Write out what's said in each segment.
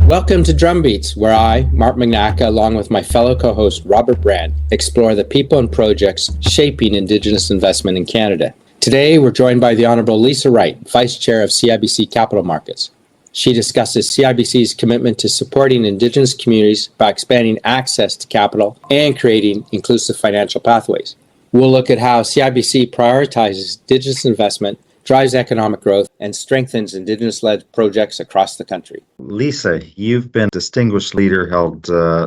Welcome to Drumbeats, where I, Mark Magnacca, along with my fellow co-host Robert Brant, explore the people and projects shaping Indigenous investment in Canada. Today, we're joined by the Honourable Lisa Raitt, Vice Chair of CIBC Capital Markets. She discusses CIBC's commitment to supporting Indigenous communities by expanding access to capital and creating inclusive financial pathways. We'll look at how CIBC prioritizes Indigenous investment, drives economic growth, and strengthens Indigenous-led projects across the country. Lisa, you've been a distinguished leader, held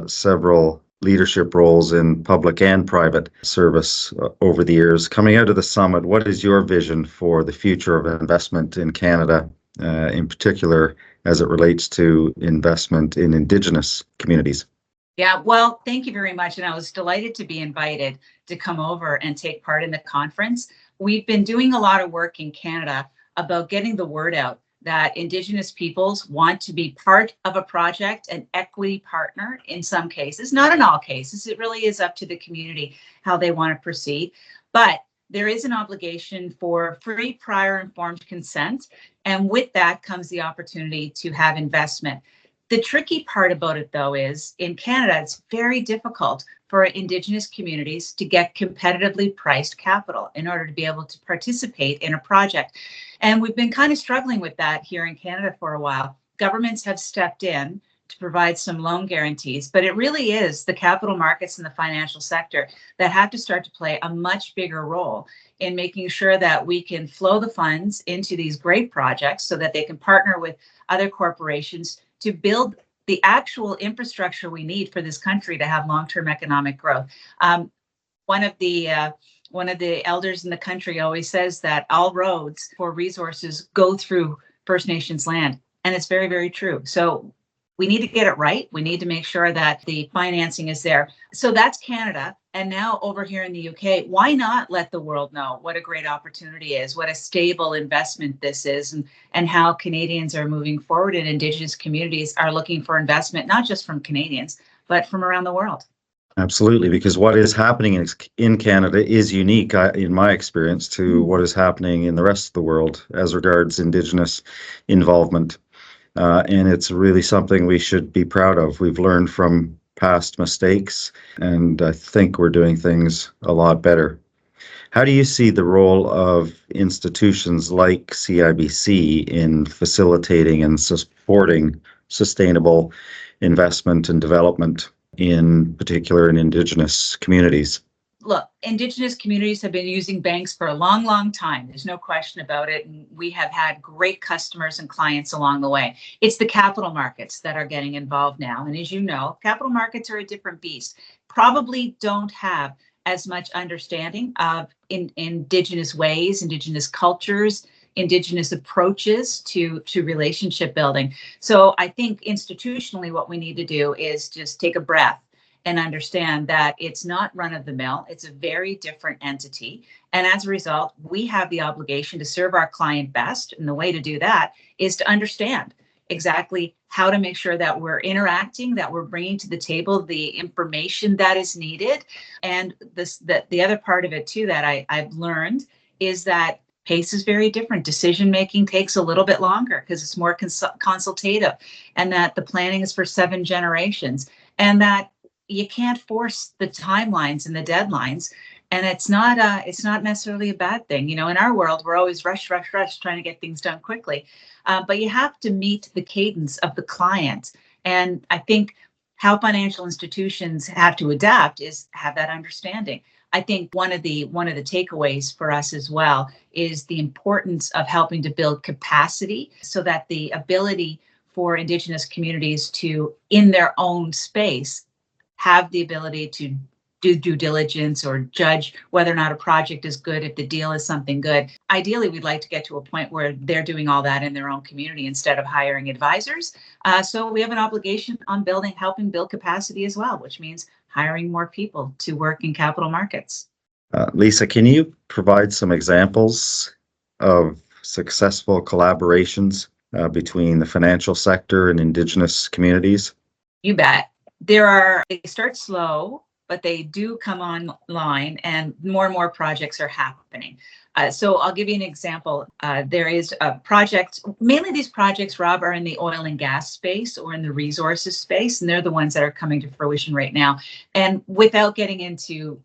several leadership roles in public and private service over the years. Coming out of the summit, what is your vision for the future of investment in Canada, in particular as it relates to investment in Indigenous communities? Yeah, well, thank you very much. And I was delighted to be invited to come over and take part in the conference. We've been doing a lot of work in Canada about getting the word out that Indigenous peoples want to be part of a project, an equity partner in some cases, not in all cases. It really is up to the community how they want to proceed. But there is an obligation for free, prior, informed consent. And with that comes the opportunity to have investment. The tricky part about it, though, is in Canada, it's very difficult for Indigenous communities to get competitively priced capital in order to be able to participate in a project. And we've been kind of struggling with that here in Canada for a while. Governments have stepped in to provide some loan guarantees, but it really is the capital markets and the financial sector that have to start to play a much bigger role in making sure that we can flow the funds into these great projects so that they can partner with other corporations to build the actual infrastructure we need for this country to have long-term economic growth. One of the elders in the country always says that all roads for resources go through First Nations land, and it's very, very true. So we need to get it right. We need to make sure that the financing is there. So that's Canada. And now over here in the UK, why not let the world know what a great opportunity is, what a stable investment this is, and how Canadians are moving forward and Indigenous communities are looking for investment, not just from Canadians, but from around the world. Absolutely, because what is happening in Canada is unique, in my experience, to what is happening in the rest of the world as regards Indigenous involvement. And it's really something we should be proud of. We've learned from past mistakes, and I think we're doing things a lot better. How do you see the role of institutions like CIBC in facilitating and supporting sustainable investment and development, in particular in Indigenous communities? Look, Indigenous communities have been using banks for a long, long time. There's no question about it. And we have had great customers and clients along the way. It's the capital markets that are getting involved now. And as you know, capital markets are a different beast. Probably don't have as much understanding of Indigenous ways, Indigenous cultures, Indigenous approaches to relationship building. So I think institutionally what we need to do is just take a breath and understand that it's not run of the mill. It's a very different entity. And as a result, we have the obligation to serve our client best. And the way to do that is to understand exactly how to make sure that we're interacting, that we're bringing to the table the information that is needed. And the other part of it too that I've learned is that pace is very different. Decision making takes a little bit longer because it's more consultative, and that the planning is for 7 generations, and that you can't force the timelines and the deadlines. And it's not necessarily a bad thing. You know, in our world, we're always rush, trying to get things done quickly. But you have to meet the cadence of the client. And I think how financial institutions have to adapt is have that understanding. I think one of the takeaways for us as well is the importance of helping to build capacity so that the ability for Indigenous communities to, in their own space, have the ability to do due diligence or judge whether or not a project is good if the deal is something good. Ideally, we'd like to get to a point where they're doing all that in their own community instead of hiring advisors. So we have an obligation on helping build capacity as well, which means hiring more people to work in capital markets. Lisa, can you provide some examples of successful collaborations between the financial sector and Indigenous communities? You bet. They start slow, but they do come online, and more projects are happening. So I'll give you an example. There is a project, mainly these projects, Rob, are in the oil and gas space or in the resources space, and they're the ones that are coming to fruition right now. And without getting into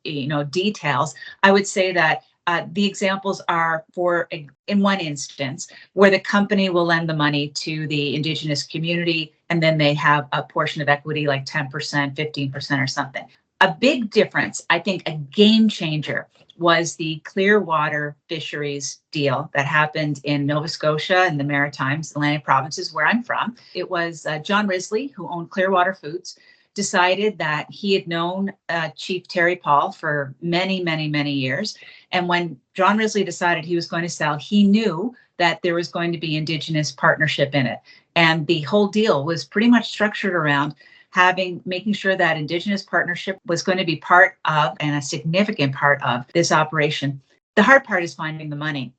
details, I would say that the examples are in one instance, where the company will lend the money to the Indigenous community, and then they have a portion of equity, like 10%, 15% or something. A big difference, I think a game changer, was the Clearwater fisheries deal that happened in Nova Scotia and the Maritimes, Atlantic provinces, where I'm from. It was John Risley, who owned Clearwater Foods, decided that he had known Chief Terry Paul for many, many, many years. And when John Risley decided he was going to sell, he knew that there was going to be Indigenous partnership in it. And the whole deal was pretty much structured around making sure that Indigenous partnership was going to be part of, and a significant part of, this operation. The hard part is finding the money.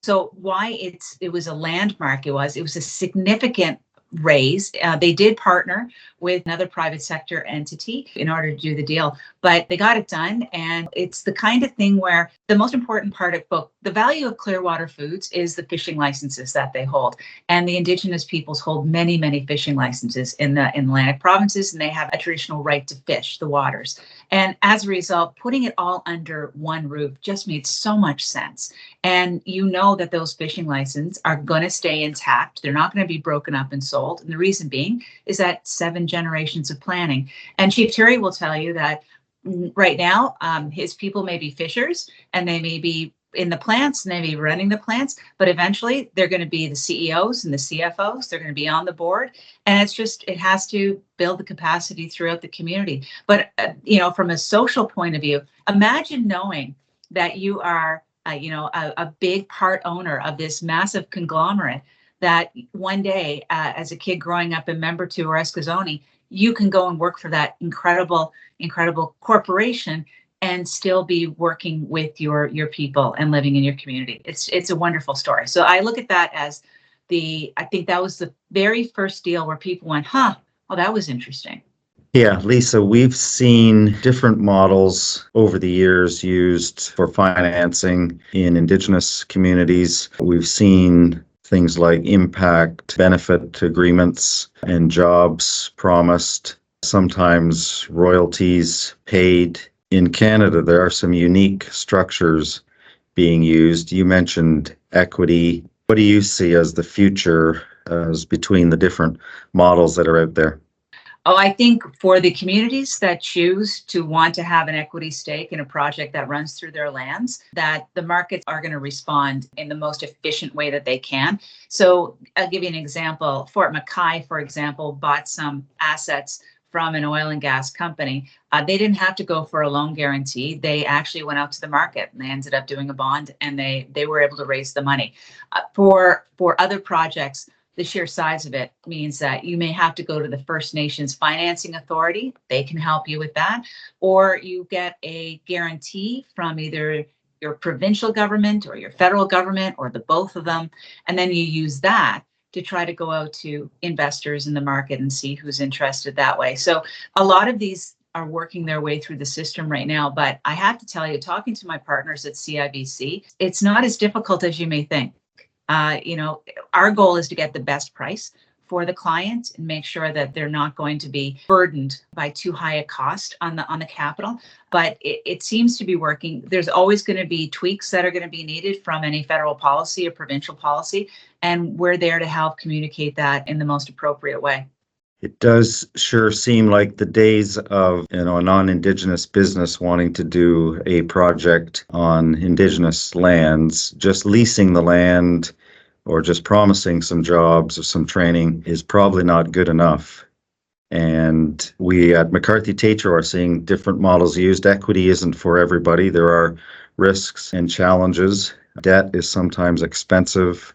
So why it was a landmark, it was a significant raise. They did partner with another private sector entity in order to do the deal, but they got it done. And it's the kind of thing where the most important part of both the value of Clearwater Foods is the fishing licenses that they hold. And the Indigenous peoples hold many, many fishing licenses in the Atlantic provinces, and they have a traditional right to fish the waters. And as a result, putting it all under one roof just made so much sense. And you know that those fishing licenses are going to stay intact. They're not going to be broken up and sold. And the reason being is that 7 generations of planning. And Chief Terry will tell you that right now, his people may be fishers, and they may be in the plants, and they may be running the plants, but eventually they're going to be the CEOs and the CFOs. They're going to be on the board. And it has to build the capacity throughout the community. But, from a social point of view, imagine knowing that you are a big part owner of this massive conglomerate, that one day, as a kid growing up in Membertou or Escazone, you can go and work for that incredible corporation and still be working with your people and living in your community. It's a wonderful story. So I look at that as I think that was the very first deal where people went, oh, that was interesting. Yeah, Lisa, we've seen different models over the years used for financing in Indigenous communities. We've seen things like impact benefit agreements and jobs promised, sometimes royalties paid. In Canada, there are some unique structures being used. You mentioned equity. What do you see as the future as between the different models that are out there? Oh, I think for the communities that choose to want to have an equity stake in a project that runs through their lands, that the markets are going to respond in the most efficient way that they can. So I'll give you an example. Fort McKay, for example, bought some assets from an oil and gas company. They didn't have to go for a loan guarantee. They actually went out to the market, and they ended up doing a bond, and they were able to raise the money. For other projects, the sheer size of it means that you may have to go to the First Nations Financing Authority. They can help you with that. Or you get a guarantee from either your provincial government or your federal government or the both of them. And then you use that to try to go out to investors in the market and see who's interested that way. So a lot of these are working their way through the system right now. But I have to tell you, talking to my partners at CIBC, it's not as difficult as you may think. Our goal is to get the best price for the client and make sure that they're not going to be burdened by too high a cost on the capital. But it seems to be working. There's always going to be tweaks that are going to be needed from any federal policy or provincial policy, and we're there to help communicate that in the most appropriate way. It does sure seem like the days of a non-Indigenous business wanting to do a project on Indigenous lands, just leasing the land or just promising some jobs or some training is probably not good enough. And we at McCarthy Tétreault are seeing different models used. Equity isn't for everybody. There are risks and challenges. Debt is sometimes expensive.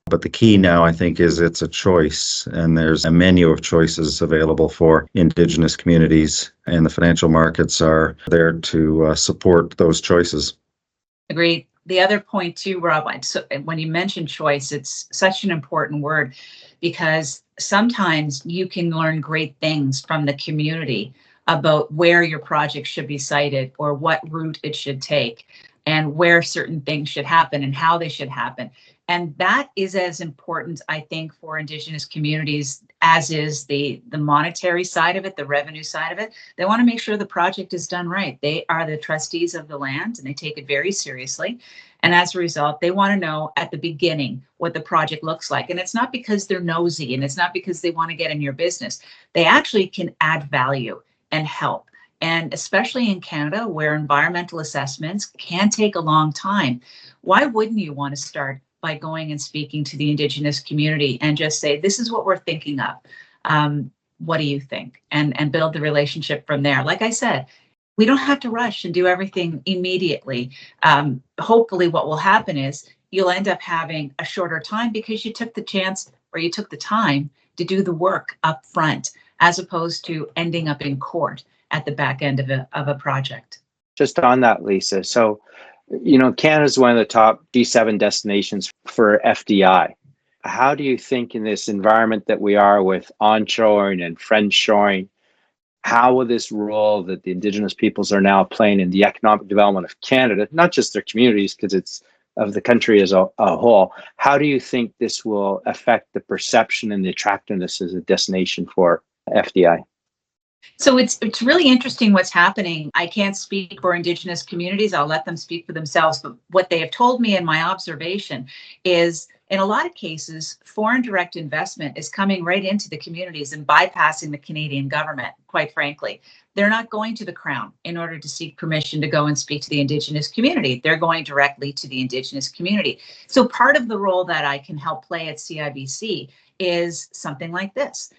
But the key now, I think, is it's a choice, and there's a menu of choices available for Indigenous communities, and the financial markets are there to support those choices. Agreed. The other point too, Rob, so when you mention choice, it's such an important word, because sometimes you can learn great things from the community about where your project should be sited or what route it should take. and where certain things should happen and how they should happen. And that is as important, I think, for Indigenous communities as is the monetary side of it, the revenue side of it. They want to make sure the project is done right. They are the trustees of the land and they take it very seriously. And as a result, they want to know at the beginning what the project looks like. And it's not because they're nosy and it's not because they want to get in your business. They actually can add value and help. And especially in Canada, where environmental assessments can take a long time, why wouldn't you want to start by going and speaking to the Indigenous community and just say, this is what we're thinking of. What do you think? And build the relationship from there. Like I said, we don't have to rush and do everything immediately. Hopefully what will happen is you'll end up having a shorter time because you took the chance or you took the time to do the work up front, as opposed to ending up in court at the back end of a project. Just on that, Lisa. So, Canada is one of the top G7 destinations for FDI. How do you think in this environment that we are with onshoring and friendshoring, how will this role that the Indigenous peoples are now playing in the economic development of Canada, not just their communities, because it's of the country as a whole, how do you think this will affect the perception and the attractiveness as a destination for FDI? So it's really interesting what's happening. I can't speak for Indigenous communities. I'll let them speak for themselves. But what they have told me in my observation is, in a lot of cases, foreign direct investment is coming right into the communities and bypassing the Canadian government, quite frankly. They're not going to the Crown in order to seek permission to go and speak to the Indigenous community. They're going directly to the Indigenous community. So part of the role that I can help play at CIBC is something like this,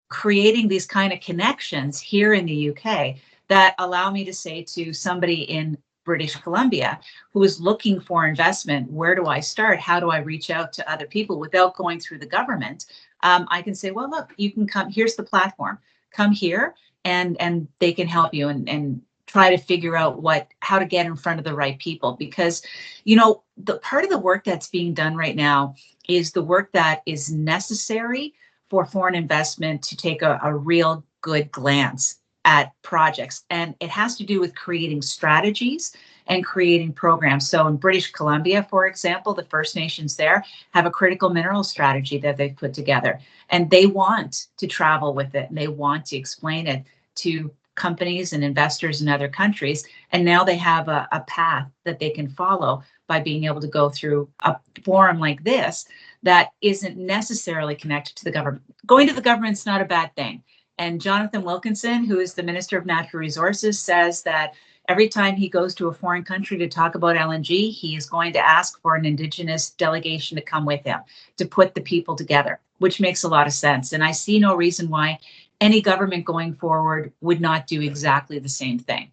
creating these kind of connections here in the UK that allow me to say to somebody in British Columbia who is looking for investment, where do I start? How do I reach out to other people without going through the government? I can say, well, look, you can come, here's the platform, come here and they can help you and try to figure out how to get in front of the right people. Because, the part of the work that's being done right now is the work that is necessary for foreign investment to take a real good glance at projects. And it has to do with creating strategies and creating programs. So in British Columbia, for example, the First Nations there have a critical mineral strategy that they've put together. And they want to travel with it and they want to explain it to companies and investors in other countries. And now they have a path that they can follow by being able to go through a forum like this that isn't necessarily connected to the government. Going to the government's not a bad thing. And Jonathan Wilkinson, who is the Minister of Natural Resources, says that every time he goes to a foreign country to talk about LNG, he is going to ask for an Indigenous delegation to come with him to put the people together, which makes a lot of sense. And I see no reason why any government going forward would not do exactly the same thing.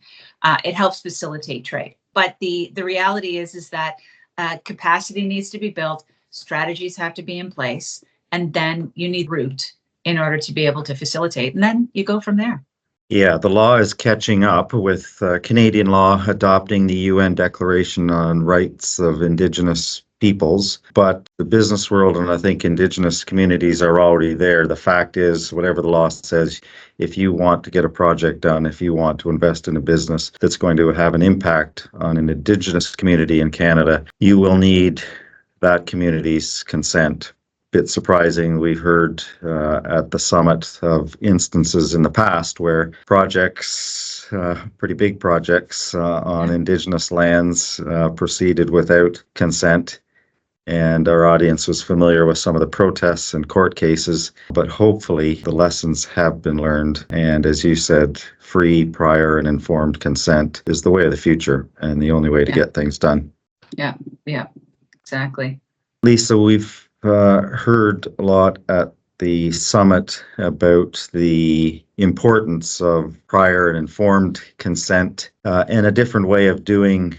It helps facilitate trade. But the reality is that capacity needs to be built, strategies have to be in place, and then you need route in order to be able to facilitate. And then you go from there. Yeah, the law is catching up with Canadian law adopting the UN Declaration on Rights of Indigenous Peoples, but the business world and I think Indigenous communities are already there. The fact is, whatever the law says, if you want to get a project done, if you want to invest in a business that's going to have an impact on an Indigenous community in Canada, you will need that community's consent. Bit surprising, we've heard at the summit of instances in the past where projects, pretty big projects on Indigenous lands proceeded without consent. And our audience was familiar with some of the protests and court cases, but hopefully the lessons have been learned. And as you said, free, prior, and informed consent is the way of the future and the only way to get things done. Yeah, exactly. Lisa, we've heard a lot at the summit about the importance of prior and informed consent and a different way of doing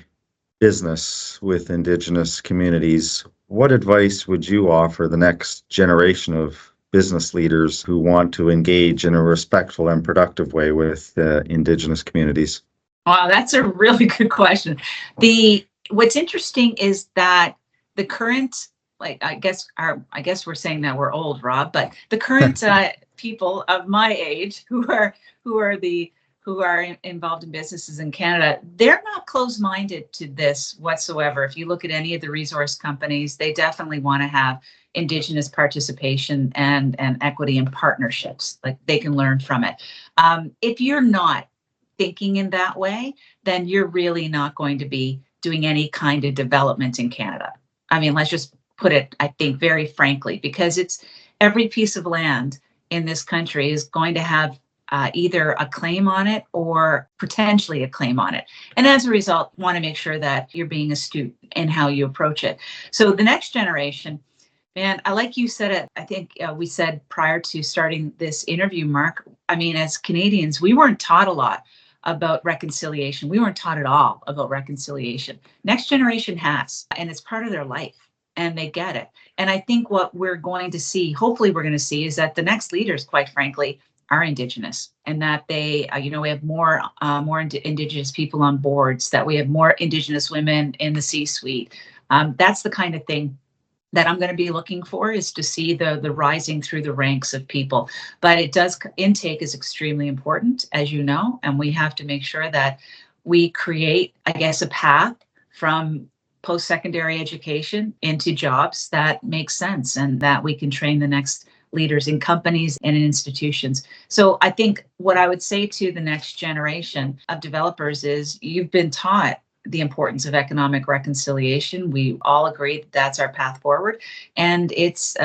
business with Indigenous communities. What advice would you offer the next generation of business leaders who want to engage in a respectful and productive way with Indigenous communities? Wow, that's a really good question. What's interesting is that the current, I guess we're saying that we're old, Rob, but the current people of my age who are who are involved in businesses in Canada, they're not closed-minded to this whatsoever. If you look at any of the resource companies, they definitely want to have Indigenous participation and equity and partnerships. Like, they can learn from it. If you're not thinking in that way, then you're really not going to be doing any kind of development in Canada. I mean, let's just put it, I think, very frankly, because it's every piece of land in this country is going to have either a claim on it or potentially a claim on it. And as a result, want to make sure that you're being astute in how you approach it. So the next generation, man, I like you said it. I think we said prior to starting this interview, Mark, I mean, as Canadians, we weren't taught a lot about reconciliation. We weren't taught at all about reconciliation. Next generation has, and it's part of their life, and they get it. And I think what we're going to see, hopefully we're going to see, is that the next leaders, quite frankly, are Indigenous, and that they, we have more Indigenous people on boards, that we have more Indigenous women in the C-suite. That's the kind of thing that I'm going to be looking for, is to see the rising through the ranks of people. But intake is extremely important, as you know, and we have to make sure that we create, I guess, a path from post-secondary education into jobs that make sense, and that we can train the next leaders in companies and in institutions. So I think what I would say to the next generation of developers is, you've been taught the importance of economic reconciliation. We all agree that that's our path forward. And it's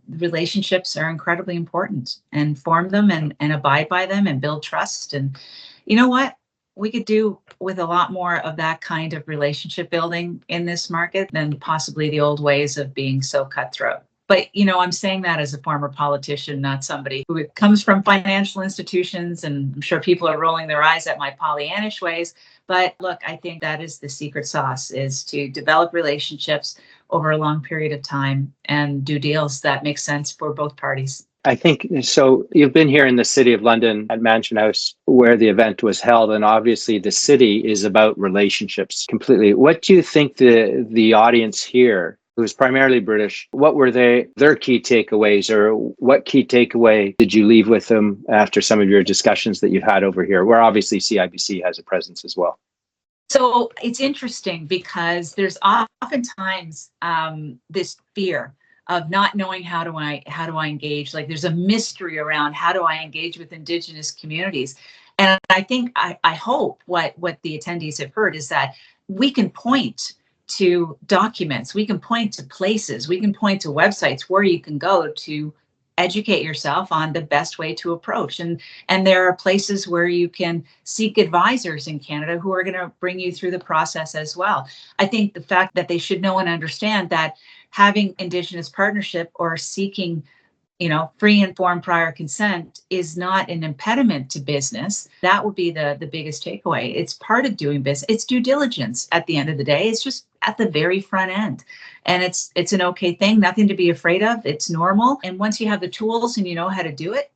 relationships are incredibly important, and form them and abide by them and build trust. And you know what? We could do with a lot more of that kind of relationship building in this market than possibly the old ways of being so cutthroat. But, I'm saying that as a former politician, not somebody who comes from financial institutions, and I'm sure people are rolling their eyes at my Pollyannish ways. But look, I think that is the secret sauce, is to develop relationships over a long period of time and do deals that make sense for both parties. I think so. You've been here in the City of London at Mansion House, where the event was held, and obviously the city is about relationships completely. What do you think the audience here, who is primarily British, what were their key takeaways, or what key takeaway did you leave with them after some of your discussions that you've had over here, where obviously CIBC has a presence as well? So it's interesting, because there's oftentimes this fear of not knowing how do I engage. Like, there's a mystery around how do I engage with Indigenous communities. And I think I hope what the attendees have heard is that we can point to documents, we can point to places, we can point to websites where you can go to educate yourself on the best way to approach. And there are places where you can seek advisors in Canada who are going to bring you through the process as well. I think the fact that they should know and understand that having Indigenous partnership or seeking, free, informed, prior consent is not an impediment to business. That would be the biggest takeaway. It's part of doing business. It's due diligence at the end of the day. It's just at the very front end. And it's an okay thing, nothing to be afraid of. It's normal. And once you have the tools and you know how to do it,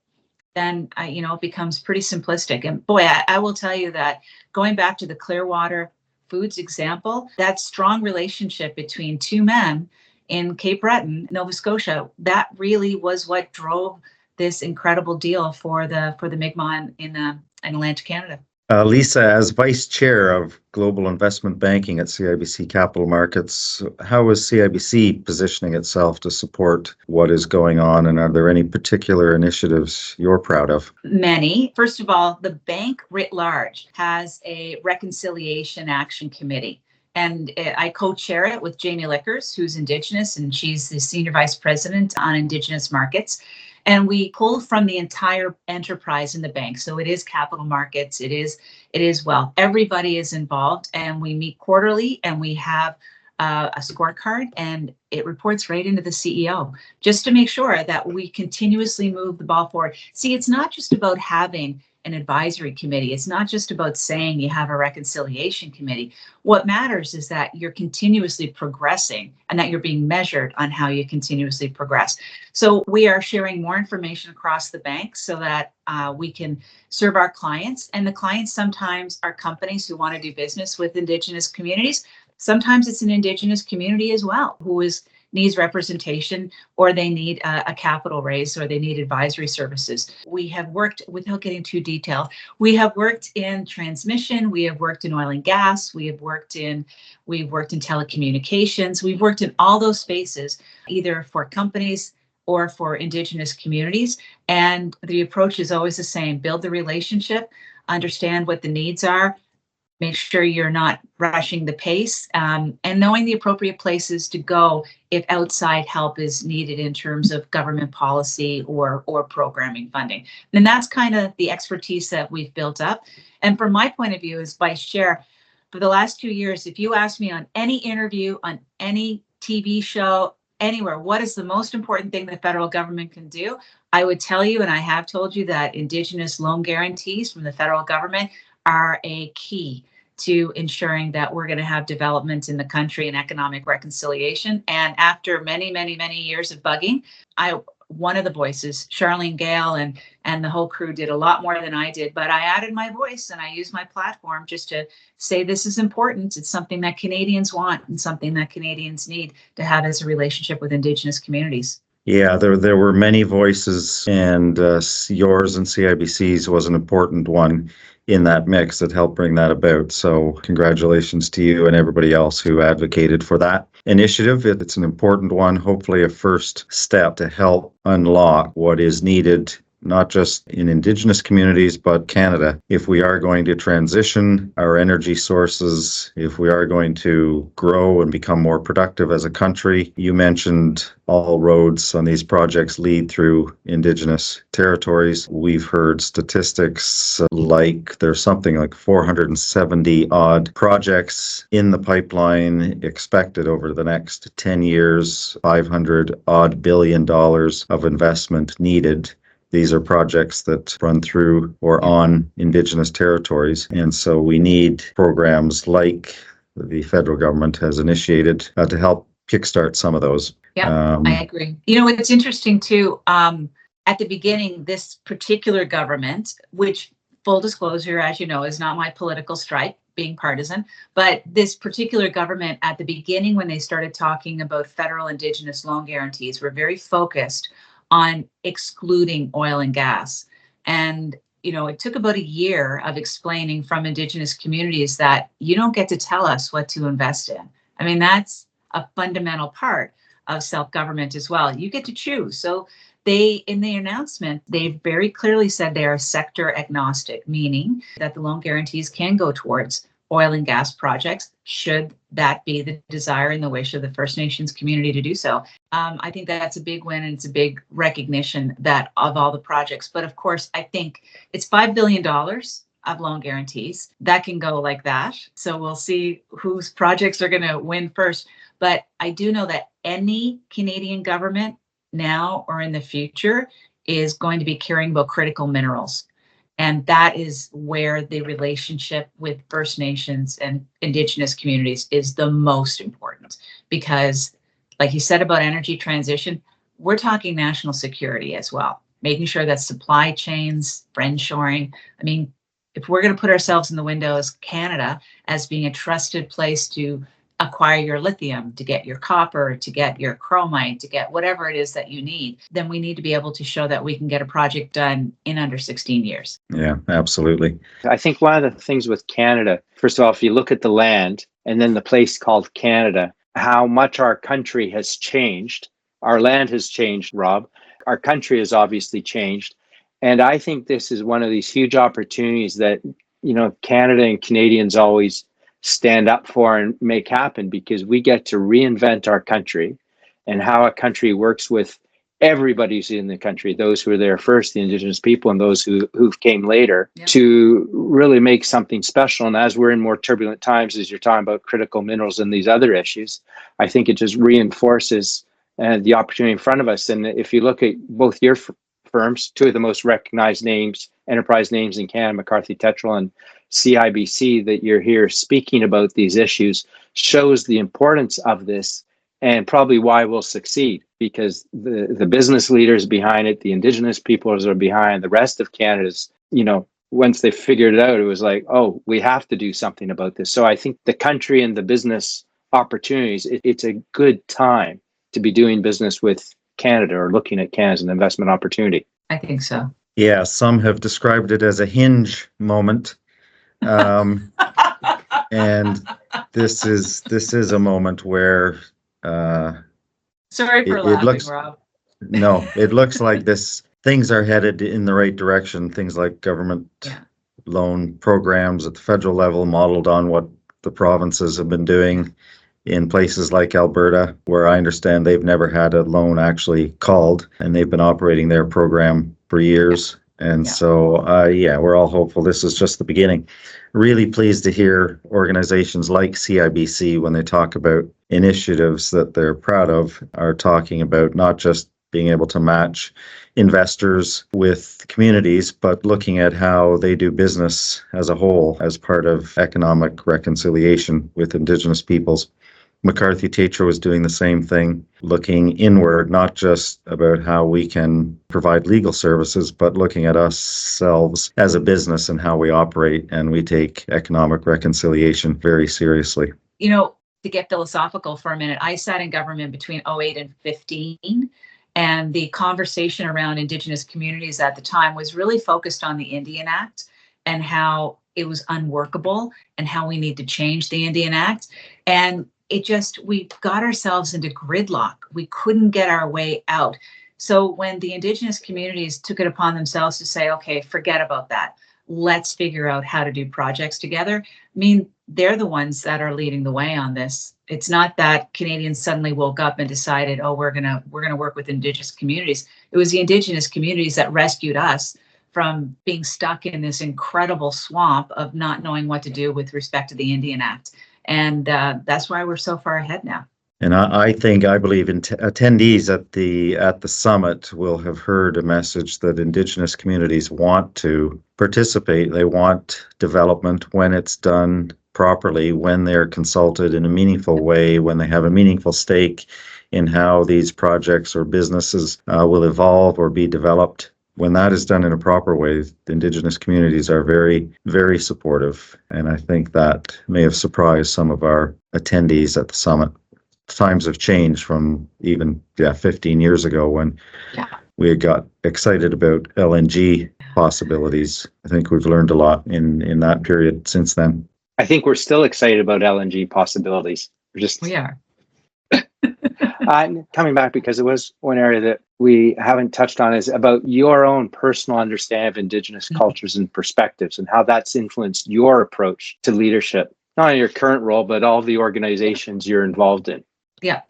then, it becomes pretty simplistic. And boy, I will tell you that, going back to the Clearwater Foods example, that strong relationship between two men in Cape Breton, Nova Scotia, that really was what drove this incredible deal for the Mi'kmaq in Atlantic Canada. Lisa, as Vice Chair of Global Investment Banking at CIBC Capital Markets, how is CIBC positioning itself to support what is going on, and are there any particular initiatives you're proud of? Many. First of all, the bank writ large has a reconciliation action committee. And I co-chair it with Jamie Lickers, who's Indigenous, and she's the Senior Vice President on Indigenous Markets. And we pull from the entire enterprise in the bank. So it is capital markets, it is wealth. Everybody is involved, and we meet quarterly, and we have a scorecard, and it reports right into the CEO, just to make sure that we continuously move the ball forward. See, it's not just about having an advisory committee. It's not just about saying you have a reconciliation committee. What matters is that you're continuously progressing, and that you're being measured on how you continuously progress. So we are sharing more information across the bank so that we can serve our clients. And the clients sometimes are companies who want to do business with Indigenous communities. Sometimes it's an Indigenous community as well, who is needs representation, or they need a capital raise, or they need advisory services. We have worked, without getting too detailed, we have worked in transmission, we have worked in oil and gas, we've worked in telecommunications, we've worked in all those spaces, either for companies or for Indigenous communities. And the approach is always the same: build the relationship, understand what the needs are, make sure you're not rushing the pace, and knowing the appropriate places to go if outside help is needed in terms of government policy or programming funding. And that's kind of the expertise that we've built up. And from my point of view as Vice Chair, for the last 2 years, if you ask me on any interview, on any TV show, anywhere, what is the most important thing the federal government can do, I would tell you, and I have told you, that Indigenous loan guarantees from the federal government are a key to ensuring that we're going to have development in the country and economic reconciliation. And after many, many, many years of bugging, one of the voices, Charlene Gale, and the whole crew did a lot more than I did, but I added my voice and I used my platform just to say this is important. It's something that Canadians want and something that Canadians need to have as a relationship with Indigenous communities. Yeah, there were many voices, and yours and CIBC's was an important one in that mix that helped bring that about. So congratulations to you and everybody else who advocated for that initiative. It's an important one, hopefully a first step to help unlock what is needed, not just in Indigenous communities, but Canada. If we are going to transition our energy sources, if we are going to grow and become more productive as a country, you mentioned all roads on these projects lead through Indigenous territories. We've heard statistics like there's something like 470 odd projects in the pipeline expected over the next 10 years, 500 odd billion dollars of investment needed. These are projects that run through or on Indigenous territories. And so we need programs like the federal government has initiated to help kickstart some of those. Yeah, I agree. You know, it's interesting too. At the beginning, this particular government, which, full disclosure, as you know, is not my political stripe, being partisan, but this particular government at the beginning, when they started talking about federal Indigenous loan guarantees, were very focused on excluding oil and gas. And, you know, it took about a year of explaining from Indigenous communities that you don't get to tell us what to invest in. I mean, that's a fundamental part of self-government as well. You get to choose. So they, in the announcement, they very clearly said they are sector agnostic, meaning that the loan guarantees can go towards oil and gas projects, should that be the desire and the wish of the First Nations community to do so. I think that's a big win, and it's a big recognition that of all the projects. But of course, I think it's $5 billion of loan guarantees that can go like that. So we'll see whose projects are going to win first. But I do know that any Canadian government now or in the future is going to be caring about critical minerals. And that is where the relationship with First Nations and Indigenous communities is the most important. Because, like you said about energy transition, we're talking national security as well, making sure that supply chains, friendshoring. I mean, if we're going to put ourselves in the window as Canada as being a trusted place to acquire your lithium, to get your copper, to get your chromite, to get whatever it is that you need, then we need to be able to show that we can get a project done in under 16 years. Yeah, absolutely. I think one of the things with Canada, first of all, if you look at the land and then the place called Canada, how much our country has changed. Our land has changed, Rob. Our country has obviously changed. And I think this is one of these huge opportunities that, you know, Canada and Canadians always stand up for and make happen, because we get to reinvent our country and how a country works with everybody who's in the country, those who were there first, the Indigenous people, and those who came later, to really make something special. And as we're in more turbulent times, as you're talking about critical minerals and these other issues, I think it just reinforces the opportunity in front of us. And if you look at both your firms, two of the most recognized names, enterprise names in Canada, McCarthy Tétrault and CIBC, that you're here speaking about these issues, shows the importance of this and probably why we'll succeed, because the business leaders behind it, the Indigenous peoples are behind, the rest of Canada's, you know, once they figured it out, it was like, oh, we have to do something about this. So I think the country and the business opportunities, it's a good time to be doing business with Canada or looking at Canada as an investment opportunity? I think so. Yeah, some have described it as a hinge moment. And this is a moment where Sorry for it laughing, looks Rob. no, it looks like things are headed in the right direction. Things like government loan programs at the federal level, modeled on what the provinces have been doing in places like Alberta, where I understand they've never had a loan actually called, and they've been operating their program for years. And so, we're all hopeful. This is just the beginning. Really pleased to hear organizations like CIBC, when they talk about initiatives that they're proud of, are talking about not just being able to match investors with communities, but looking at how they do business as a whole as part of economic reconciliation with Indigenous peoples. McCarthy Tétrault is doing the same thing, looking inward, not just about how we can provide legal services, but looking at ourselves as a business and how we operate. And we take economic reconciliation very seriously. You know, to get philosophical for a minute, I sat in government between 2008 and 2015. And the conversation around Indigenous communities at the time was really focused on the Indian Act and how it was unworkable and how we need to change the Indian Act. And we got ourselves into gridlock. We couldn't get our way out. So when the Indigenous communities took it upon themselves to say, okay, forget about that. Let's figure out how to do projects together. I mean, they're the ones that are leading the way on this. It's not that Canadians suddenly woke up and decided, oh, we're gonna work with Indigenous communities. It was the Indigenous communities that rescued us from being stuck in this incredible swamp of not knowing what to do with respect to the Indian Act. And that's why we're so far ahead now. And I believe attendees at the summit will have heard a message that Indigenous communities want to participate. They want development when it's done properly, when they're consulted in a meaningful way, when they have a meaningful stake in how these projects or businesses will evolve or be developed. When that is done in a proper way, the Indigenous communities are very, very supportive. And I think that may have surprised some of our attendees at the summit. Times have changed from even 15 years ago when we had got excited about LNG possibilities. I think we've learned a lot in that period since then. I think we're still excited about LNG possibilities. We are. Coming back, because it was one area that we haven't touched on, is about your own personal understanding of Indigenous cultures and perspectives and how that's influenced your approach to leadership, not in your current role, but all the organizations you're involved in. Yeah.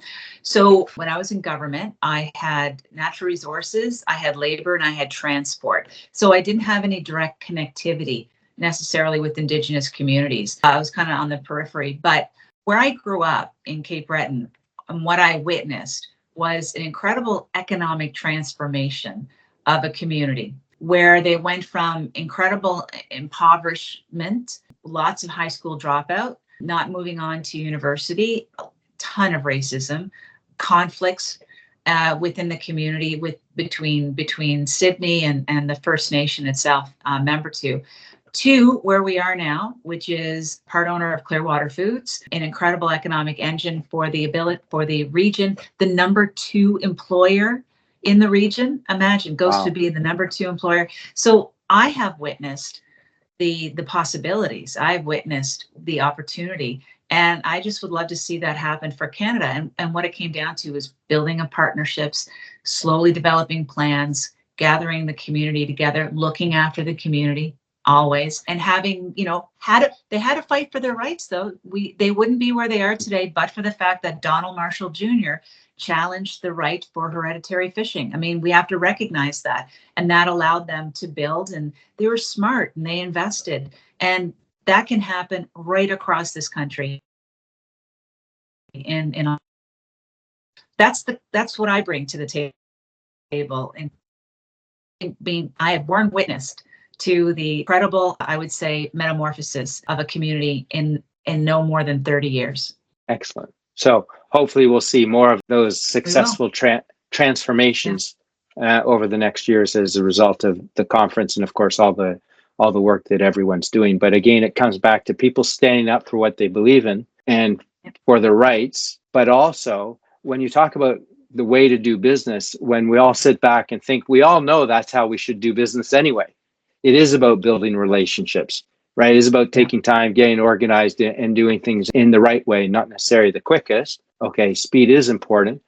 So when I was in government, I had natural resources, I had labor, and I had transport. So I didn't have any direct connectivity necessarily with Indigenous communities. I was kind of on the periphery. But where I grew up in Cape Breton, and what I witnessed was an incredible economic transformation of a community where they went from incredible impoverishment, lots of high school dropout, not moving on to university, a ton of racism, conflicts within the community between Sydney and the First Nation itself, member to where we are now, which is part owner of Clearwater Foods, an incredible economic engine for the region, the number 2 employer in the region. Imagine, goes to be the number 2 employer. So I have witnessed the possibilities. I've witnessed the opportunity. And I just would love to see that happen for Canada. And what it came down to is building up partnerships, slowly developing plans, gathering the community together, looking after the community always, and having, they had to fight for their rights, though. They wouldn't be where they are today, but for the fact that Donald Marshall Jr. challenged the right for hereditary fishing. I mean, we have to recognize that. And that allowed them to build, and they were smart and they invested. And that can happen right across this country. And that's what I bring to the table. And I have borne witness to the incredible, I would say, metamorphosis of a community in no more than 30 years. Excellent. So hopefully we'll see more of those successful transformations over the next years as a result of the conference, and of course all the work that everyone's doing. But again, it comes back to people standing up for what they believe in and for their rights. But also, when you talk about the way to do business when we all sit back and think we all know that's how we should do business anyway. It is about building relationships, right? It is about taking time, getting organized, and doing things in the right way, not necessarily the quickest. Okay, speed is important,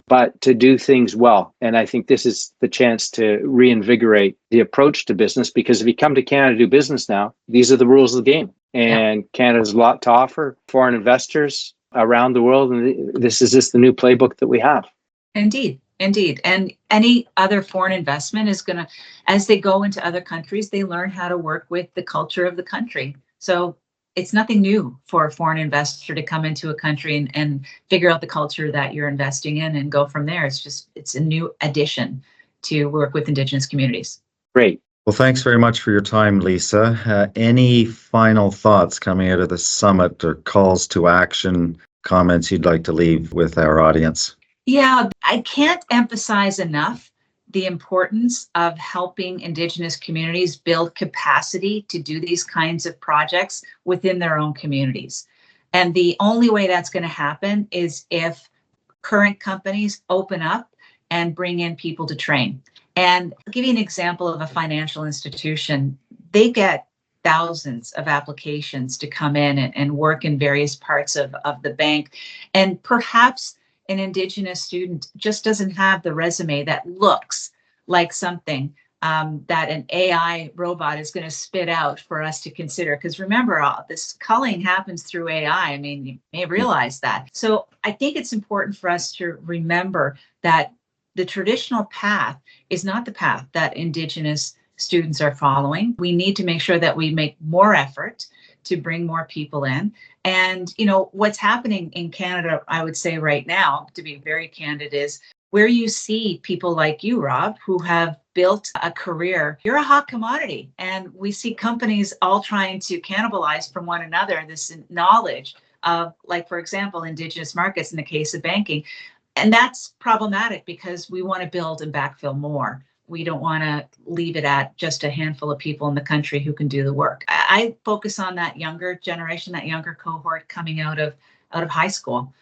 but to do things well. And I think this is the chance to reinvigorate the approach to business, because if you come to Canada to do business now, these are the rules of the game. And Canada's a lot to offer foreign investors around the world. And this is just the new playbook that we have. Indeed. And any other foreign investment is going to, as they go into other countries, they learn how to work with the culture of the country. So it's nothing new for a foreign investor to come into a country and figure out the culture that you're investing in and go from there. It's a new addition to work with Indigenous communities. Great. Well, thanks very much for your time, Lisa. Any final thoughts coming out of the summit or calls to action, comments you'd like to leave with our audience? Yeah, I can't emphasize enough the importance of helping Indigenous communities build capacity to do these kinds of projects within their own communities. And the only way that's going to happen is if current companies open up and bring in people to train. And I'll give you an example of a financial institution. They get thousands of applications to come in and work in various parts of the bank. And perhaps an Indigenous student just doesn't have the resume that looks like something that an AI robot is going to spit out for us to consider. Because remember, this culling happens through AI. I mean, you may have realized that. So I think it's important for us to remember that the traditional path is not the path that Indigenous students are following. We need to make sure that we make more effort to bring more people in. And, what's happening in Canada, I would say right now, to be very candid, is where you see people like you, Rob, who have built a career, you're a hot commodity. And we see companies all trying to cannibalize from one another this knowledge of, like, for example, Indigenous markets in the case of banking. And that's problematic because we want to build and backfill more. We don't want to leave it at just a handful of people in the country who can do the work. I focus on that younger generation, that younger cohort coming out of high school,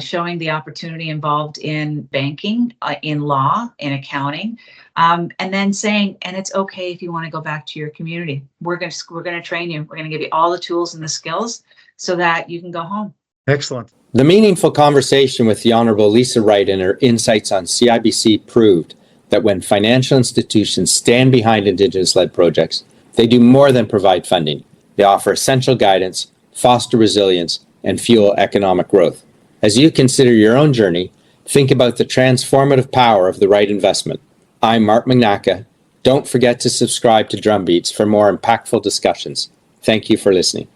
showing the opportunity involved in banking, in law, in accounting, and then saying, and it's okay if you want to go back to your community. We're going to train you. We're going to give you all the tools and the skills so that you can go home. Excellent. The meaningful conversation with the Honourable Lisa Raitt and her insights on CIBC proved that when financial institutions stand behind Indigenous-led projects, they do more than provide funding. They offer essential guidance, foster resilience, and fuel economic growth. As you consider your own journey, think about the transformative power of the right investment. I'm Mark Magnacca. Don't forget to subscribe to Drumbeats for more impactful discussions. Thank you for listening.